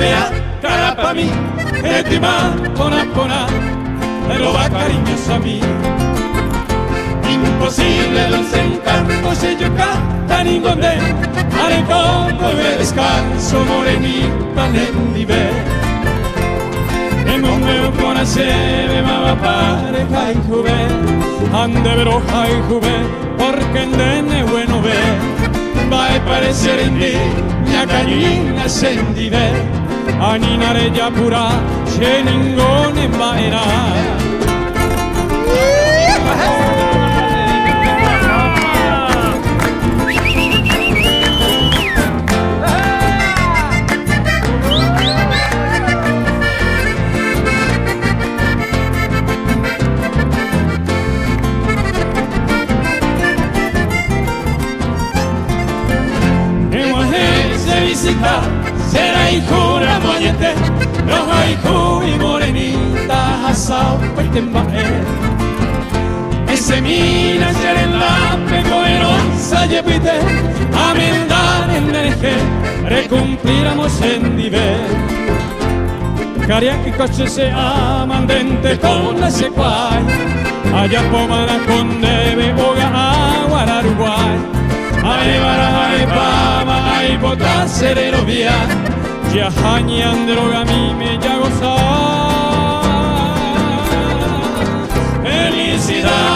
vea cara pa' mí, encima pona, me roba cariños a mí. Imposible dulce encanto se yo canta ningonde, ale como me descanso morenita nendive. En un meu conocer me va pareja y juve, ande veroja y juve, porque en dene bueno ve, va a parecer en mí, mia cagnina sendive, aninare ya pura, che ningone vaera. Será hijo la moñete, roja hijo y morenita, asao petembae. Ese mina ser en la pecoerosa yepite, amendar en dereje, recumpliramos en diver. Caria que coche se aman dente con la secuay, allá pomana con neve, boga agua al Uruguay. Ay, bara, ay, pama, ay, bota, sereno vía, ya jañan droga a mí me ya gozar. Felicidad.